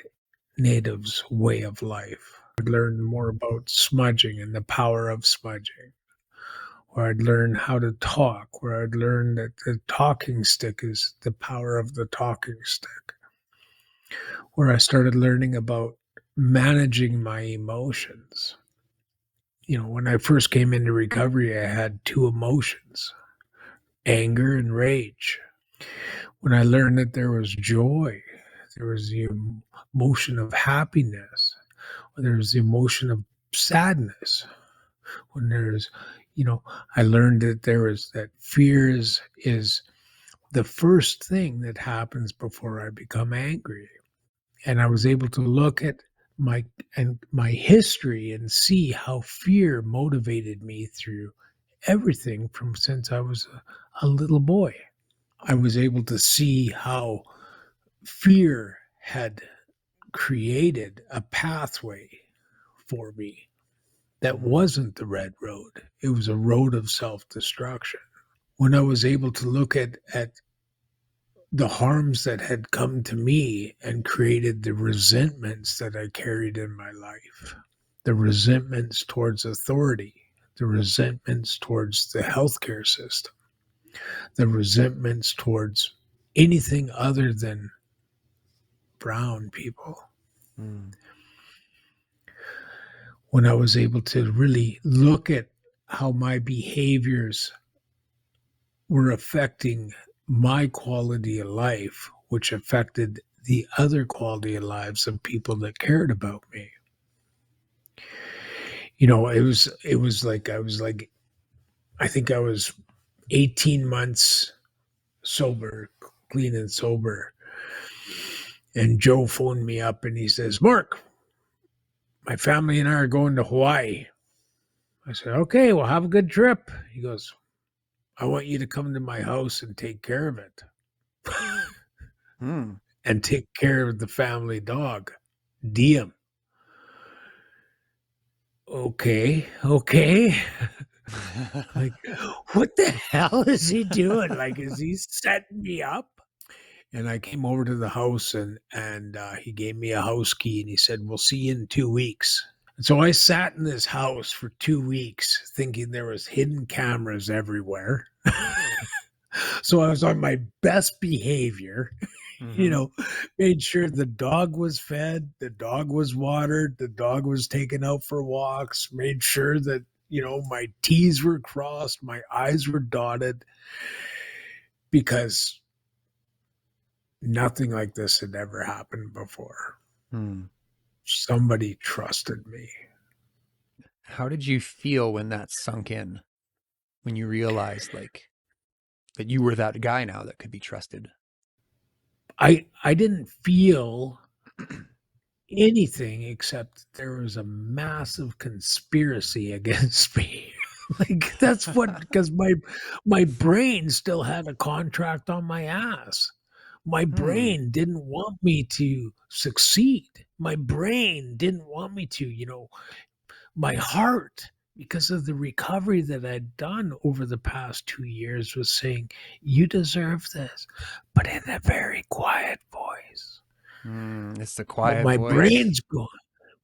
Natives' way of life. I learned more about smudging and the power of smudging, where I'd learn how to talk, where I'd learn that the talking stick is the power of the talking stick, where I started learning about managing my emotions. When I first came into recovery, I had 2 emotions: anger and rage. When I learned that there was joy, there was the emotion of happiness, there was the emotion of sadness. When there's, I learned that that fear is the first thing that happens before I become angry. And I was able to look at my history and see how fear motivated me through everything from since I was a little boy. I was able to see how fear had created a pathway for me that wasn't the red road. It was a road of self-destruction. When I was able to look at the harms that had come to me and created the resentments that I carried in my life, the resentments towards authority, the resentments towards the healthcare system, the resentments towards anything other than brown people. Mm. When I was able to really look at how my behaviors were affecting my quality of life, which affected the other quality of lives of people that cared about me. It was like I think I was 18 months sober, clean and sober. And Joe phoned me up and he says, "Mark, my family and I are going to Hawaii." I said, "Okay, well, have a good trip." He goes, "I want you to come to my house and take care of it." Mm. And take care of the family dog, Diem. Okay. Like, what the hell is he doing? Like, is he setting me up? And I came over to the house and he gave me a house key and he said, "We'll see you in 2 weeks." And so I sat in this house for 2 weeks thinking there was hidden cameras everywhere. So I was on my best behavior, Mhm. made sure the dog was fed, the dog was watered, the dog was taken out for walks, made sure that, my T's were crossed, my I's were dotted, because nothing like this had ever happened before. Hmm. Somebody trusted me. How did you feel when that sunk in? When you realized like that you were that guy now that could be trusted? I didn't feel anything except there was a massive conspiracy against me. Like, that's what, because my brain still had a contract on my ass. My Hmm. brain didn't want me to succeed. My brain didn't want me to, my heart, because of the recovery that I'd done over the past 2 years, was saying, "You deserve this," but in a very quiet voice. It's the But quiet my voice. brain's going,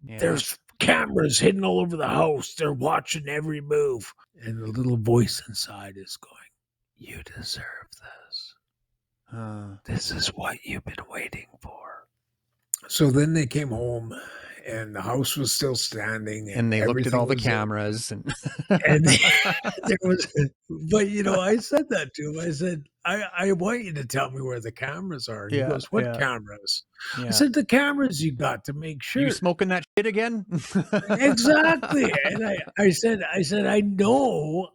Yeah. "There's cameras hidden all over the house. They're watching every move." And the little voice inside is going, "You deserve this. Uh, This is what you've been waiting for." So then they came home and the house was still standing and and they looked at everything all the was in. cameras and And there was, but I said that to him. I said, I want you to tell me where the cameras are. And he yeah, goes, "What yeah, cameras?" I yeah. said, "The cameras you got to make You sure." smoking that shit again? Exactly. And I said, I know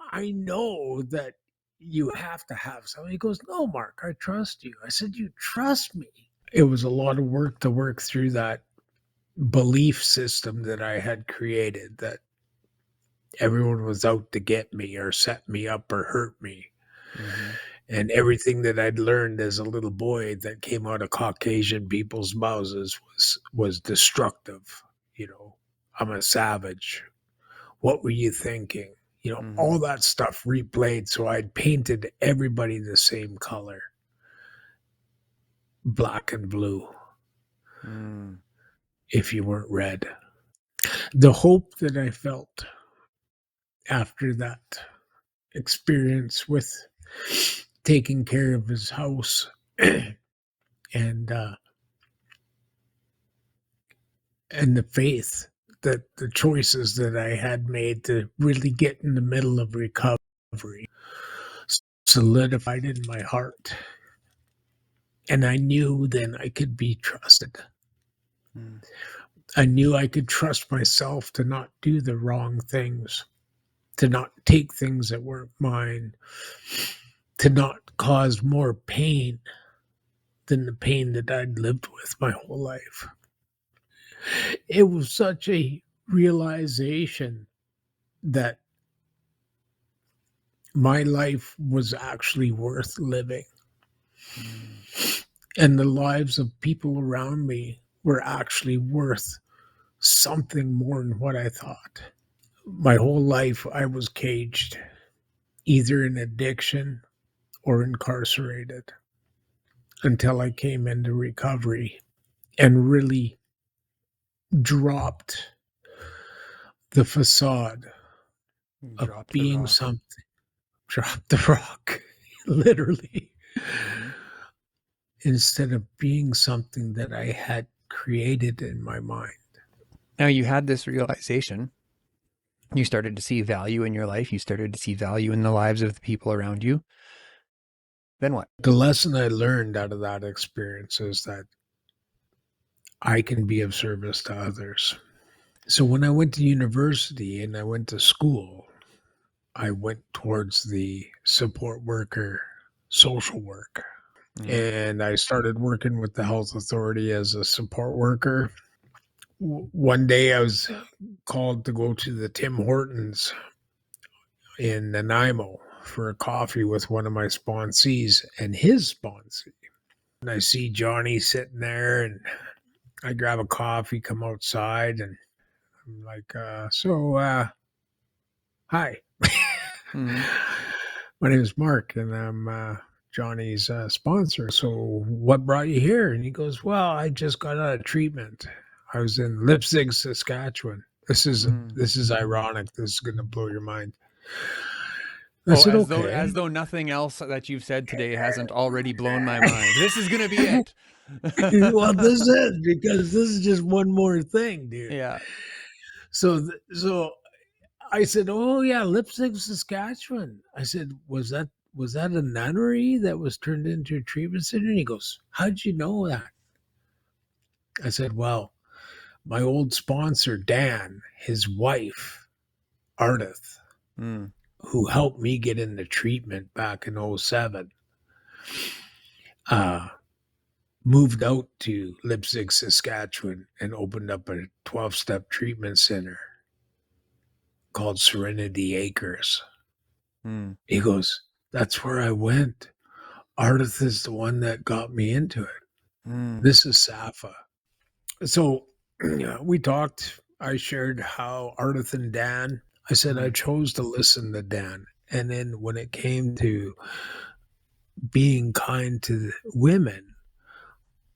that you have to have something. He goes, "No, Mark, I trust you." I said, "You trust me." It was a lot of work to work through that belief system that I had created, that everyone was out to get me or set me up or hurt me. Mhm. And everything that I'd learned as a little boy that came out of Caucasian people's mouths was destructive. I'm a savage. What were you thinking? All Mhm. that stuff replayed. So I'd painted everybody the same color, black and blue, Mm. if you weren't red. The hope that I felt after that experience with taking care of his house and and the faith that the choices that I had made to really get in the middle of recovery solidified in my heart. And I knew then I could be trusted. Mm. I knew I could trust myself to not do the wrong things, to not take things that weren't mine, to not cause more pain than the pain that I'd lived with my whole life. It was such a realization that my life was actually worth living, Mm. and the lives of people around me were actually worth something more than what I thought. My whole life, I was caged, either in addiction or incarcerated, until I came into recovery and really dropped the facade of Dropped the being rock. something, dropped the rock, literally, Mhm. instead of being something that I had created in my mind. Now you had this realization. You started to see value in your life. You started to see value in the lives of the people around you. Then what? The lesson I learned out of that experience is that I can be of service to others. So when I went to university and I went to school, I went towards the support worker, social work. Mm. And I started working with the health authority as a support worker. One day I was called to go to the Tim Hortons in Nanaimo for a coffee with one of my sponsees and his sponsee. And I see Johnny sitting there and I grab a coffee, come outside, and I'm like, hi. My name is Mark, and I'm Johnny's sponsor. So what brought you here? And he goes, well, I just got out of treatment. I was in Leipzig, Saskatchewan. This is ironic. This is going to blow your mind. I said, okay. As though nothing else that you've said today hasn't already blown my mind. This is going to be it. Well, this is, because this is just one more thing, dude. Yeah. So I said, oh yeah, Leipzig, Saskatchewan. I said, was that a nunnery that was turned into a treatment center? And he goes, how'd you know that? I said, well, my old sponsor, Dan, his wife, Ardith, who helped me get into treatment back in 2007, moved out to Leipzig, Saskatchewan, and opened up a 12-step treatment center called Serenity Acres. He goes, that's where I went. Ardith is the one that got me into it. This is Safa. So we talked. I shared how Ardith and Dan, I said I chose to listen to Dan. And then when it came to being kind to women,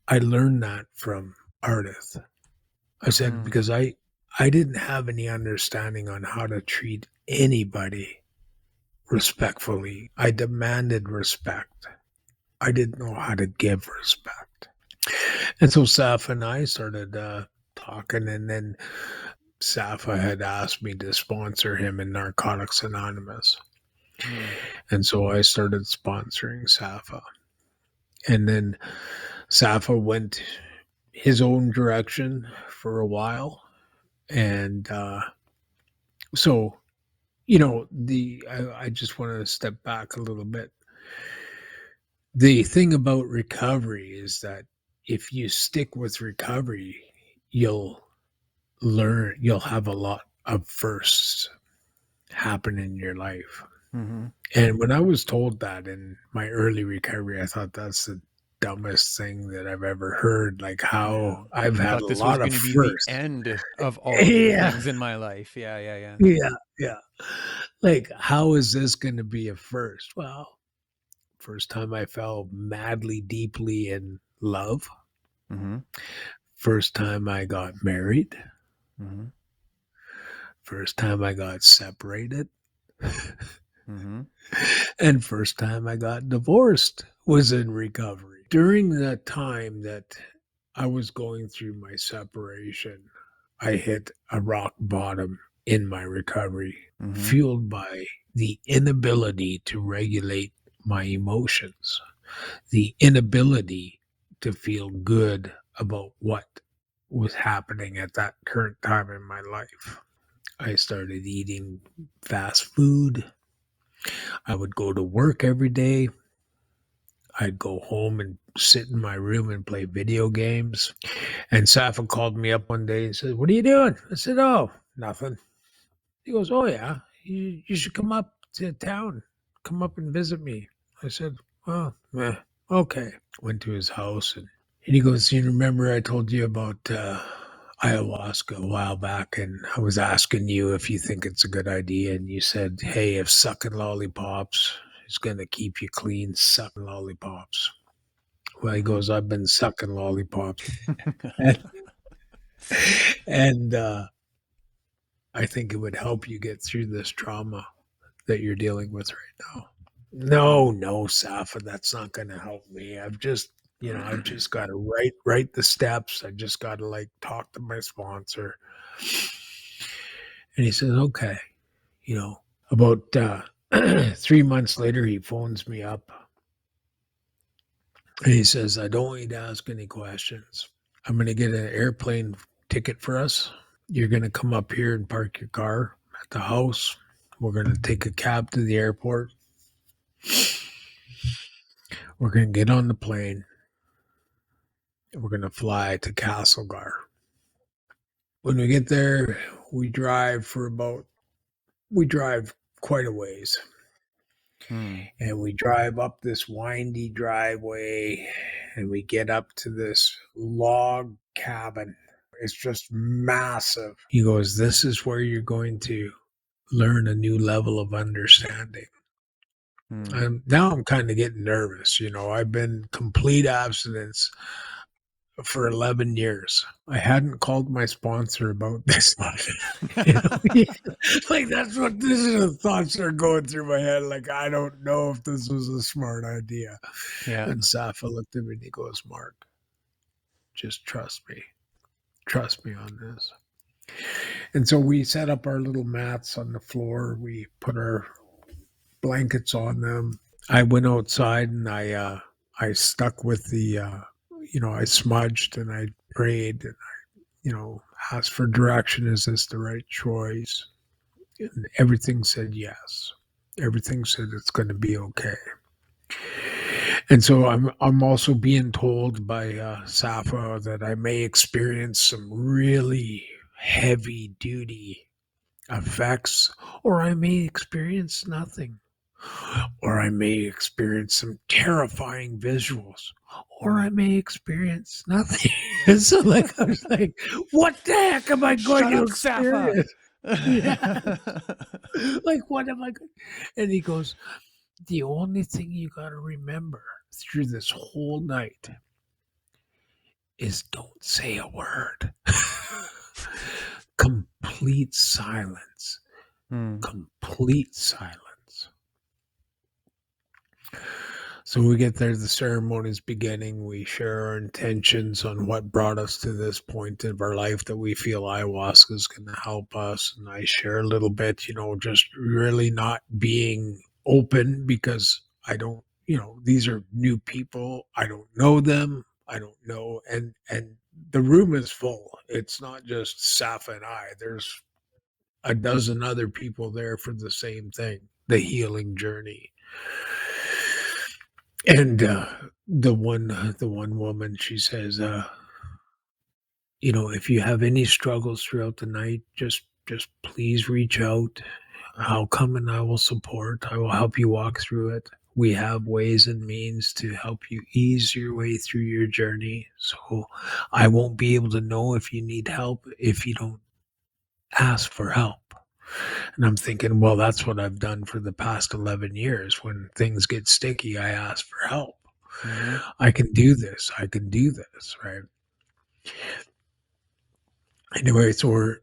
I learned that from Ardith. I said, because I didn't have any understanding on how to treat anybody respectfully. I demanded respect. I didn't know how to give respect. And so Safa and I started talking, and then Safa had asked me to sponsor him in Narcotics Anonymous. And so I started sponsoring Safa. And then Safa went his own direction for a while. And so, I just want to step back a little bit. The thing about recovery is that if you stick with recovery, you'll have a lot of firsts happen in your life. And when I was told that in my early recovery, I thought that's the dumbest thing that I've ever heard. Like how I've had a lot of firsts. Be the end of all of the things in my life. Yeah. Like, how is this going to be a first? Well, first time I fell madly, deeply in love. First time I got married. First time I got separated. And first time I got divorced was in recovery. During that time that I was going through my separation, I hit a rock bottom in my recovery, fueled by the inability to regulate my emotions, the inability to feel good about what was happening at that current time in my life. I started eating fast food. I would go to work every day. I'd go home and sit in my room and play video games. And Safa called me up one day and said, what are you doing? I said, oh, nothing. He goes, oh, yeah, you should come up to town. Come up and visit me. I said, oh, okay. Went to his house and he goes, you remember I told you about ayahuasca a while back, and I was asking you if you think it's a good idea, and you said, hey, if sucking lollipops is going to keep you clean, sucking lollipops. Well, he goes, I've been sucking lollipops. and I think it would help you get through this trauma that you're dealing with right now. No, Safa, that's not going to help me. I've just got to write the steps. I just got to talk to my sponsor. And he says, okay, about 3 months later, he phones me up and he says, I don't want you to ask any questions. I'm going to get an airplane ticket for us. You're going to come up here and park your car at the house. We're going to take a cab to the airport. We're going to get on the plane. We're going to fly to Castlegar. When we get there, we drive quite a ways. And we drive up this windy driveway and we get up to this log cabin. It's just massive. He goes, this is where you're going to learn a new level of understanding. And now I'm kind of getting nervous. I've been complete abstinence for 11 years. I hadn't called my sponsor about this one. Like, this is the thoughts that are going through my head. Like, I don't know if this was a smart idea. Yeah. And Safa looked at me and he goes, Mark, just trust me. Trust me on this. And so we set up our little mats on the floor. We put our blankets on them. I went outside and I stuck with the, I smudged and I prayed and asked for direction. Is this the right choice? And everything said yes. Everything said it's going to be okay. And so I'm also being told by Safa that I may experience some really heavy duty effects, or I may experience nothing, or I may experience some terrifying visuals, or I may experience nothing. So I was like, what the heck am I going to experience? Yeah. Like, what am I going? And he goes, the only thing you got to remember through this whole night is don't say a word. Complete silence. Complete silence. So we get there, the ceremony's beginning. We share our intentions on what brought us to this point of our life that we feel ayahuasca is going to help us. And I share a little bit, just really not being open because I don't, these are new people. I don't know them. I don't know. And the room is full. It's not just Safa and I. There's a dozen other people there for the same thing, the healing journey. And the one woman, she says, if you have any struggles throughout the night, just please reach out. I'll come and I will support. I will help you walk through it. We have ways and means to help you ease your way through your journey. So I won't be able to know if you need help if you don't ask for help. And I'm thinking, well, that's what I've done for the past 11 years. When things get sticky, I ask for help. I can do this. I can do this, right? Anyway, so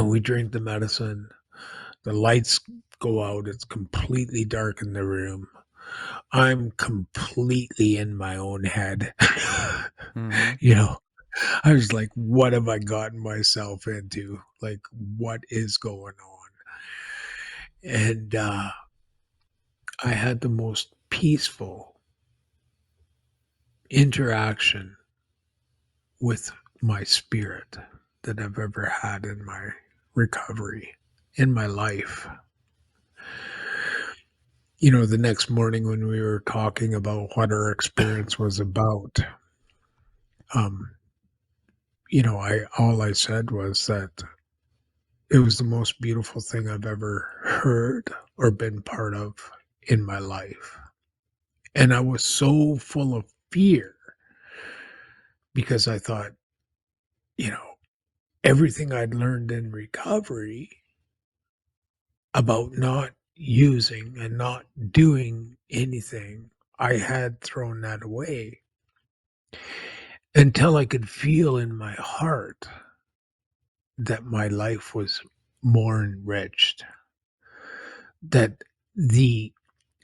we drink the medicine. The lights go out. It's completely dark in the room. I'm completely in my own head. I was like, what have I gotten myself into? Like, what is going on? And I had the most peaceful interaction with my spirit that I've ever had in my recovery, in my life. The next morning when we were talking about what our experience was about, all I said was that it was the most beautiful thing I've ever heard or been part of in my life. And I was so full of fear because I thought, everything I'd learned in recovery about not using and not doing anything, I had thrown that away until I could feel in my heart that my life was more enriched, that the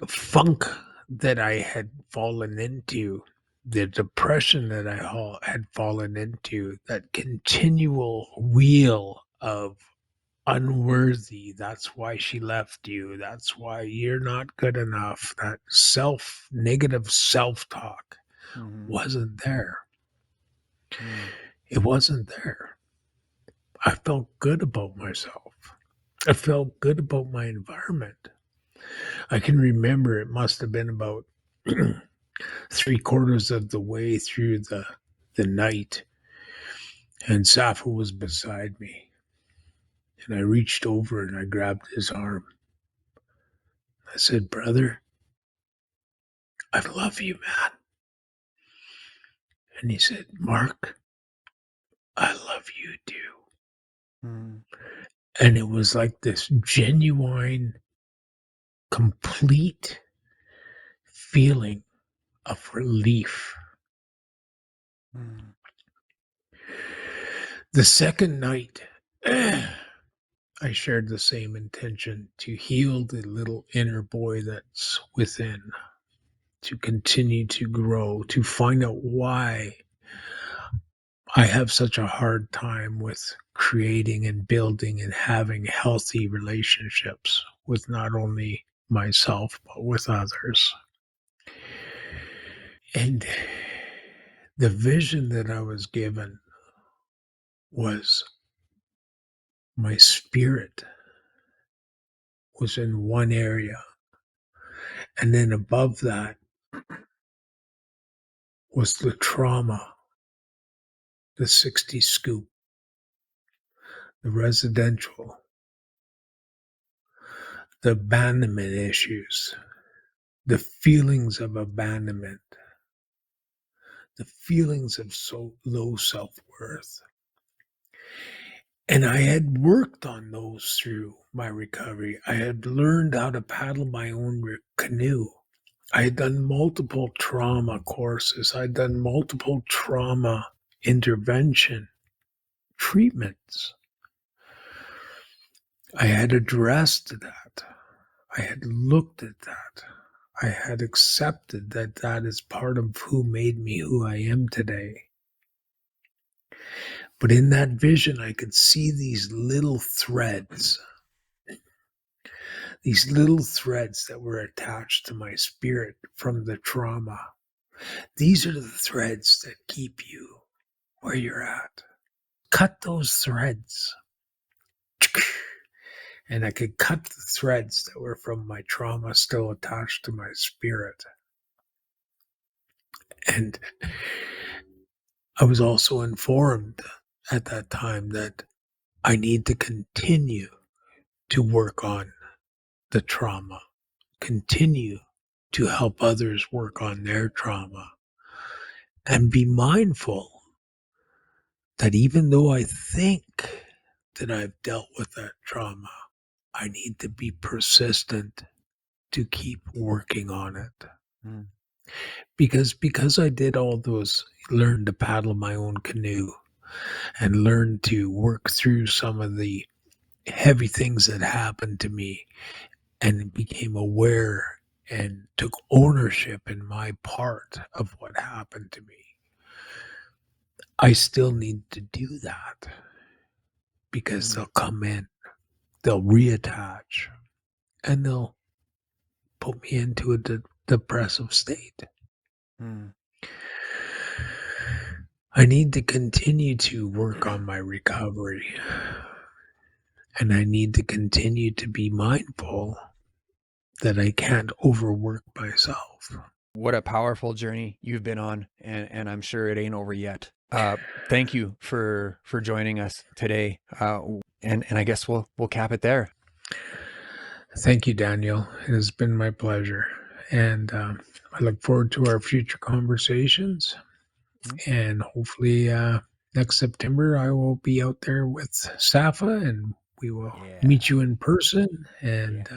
funk that I had fallen into, the depression that I had fallen into, that continual wheel of unworthy, that's why she left you, that's why you're not good enough, that negative self-talk wasn't there. It wasn't there. I felt good about myself. I felt good about my environment. I can remember it must have been about 3/4 of the way through the night, and Safa was beside me. And I reached over and I grabbed his arm. I said, brother, I love you, man. And he said, Mark, I love you too. And it was like this genuine, complete feeling of relief. The second night, I shared the same intention to heal the little inner boy that's within, to continue to grow, to find out why I have such a hard time with creating and building and having healthy relationships with not only myself, but with others. And the vision that I was given was my spirit was in one area. And then above that was the trauma, the 60 scoop, the residential, the abandonment issues, the feelings of abandonment, the feelings of so low self-worth. And I had worked on those through my recovery. I had learned how to paddle my own canoe. I had done multiple trauma courses. I'd done multiple trauma intervention treatments. I had addressed that. I had looked at that. I had accepted that that is part of who made me who I am today. But in that vision, I could see these little threads that were attached to my spirit from the trauma. These are the threads that keep you where you're at. Cut those threads. And I could cut the threads that were from my trauma still attached to my spirit. And I was also informed at that time that I need to continue to work on the trauma, continue to help others work on their trauma, and be mindful that even though I think that I've dealt with that trauma, I need to be persistent to keep working on it. Mm. Because I did all those, learn to paddle my own canoe and learn to work through some of the heavy things that happened to me and became aware and took ownership in my part of what happened to me. I still need to do that because they'll come in, they'll reattach, and they'll put me into a depressive state. I need to continue to work on my recovery, and I need to continue to be mindful that I can't overwork myself. What a powerful journey you've been on, and I'm sure it ain't over yet. Thank you for joining us today, and I guess we'll cap it there. Thank you, Daniel. It has been my pleasure, and I look forward to our future conversations. And hopefully next September I will be out there with Safa, and we will meet you in person. And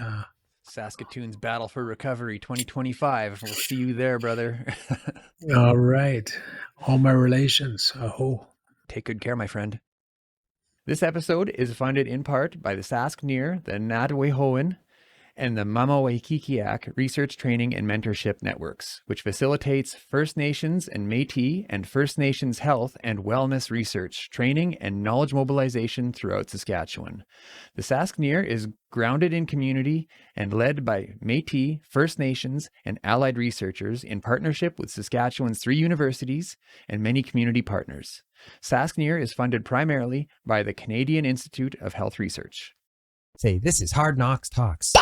Saskatoon's Battle for Recovery 2025. We'll see you there, brother. All right. All my relations. Aho. Take good care, my friend. This episode is funded in part by the SK-NEIHR, the Nadwehoan, and the Mamawekikiak Research Training and Mentorship Networks, which facilitates First Nations and Métis and First Nations health and wellness research, training, and knowledge mobilization throughout Saskatchewan. The SK-NEIHR is grounded in community and led by Métis, First Nations, and allied researchers in partnership with Saskatchewan's 3 universities and many community partners. SK-NEIHR is funded primarily by the Canadian Institute of Health Research. Say, this is Hard Knocks Talks.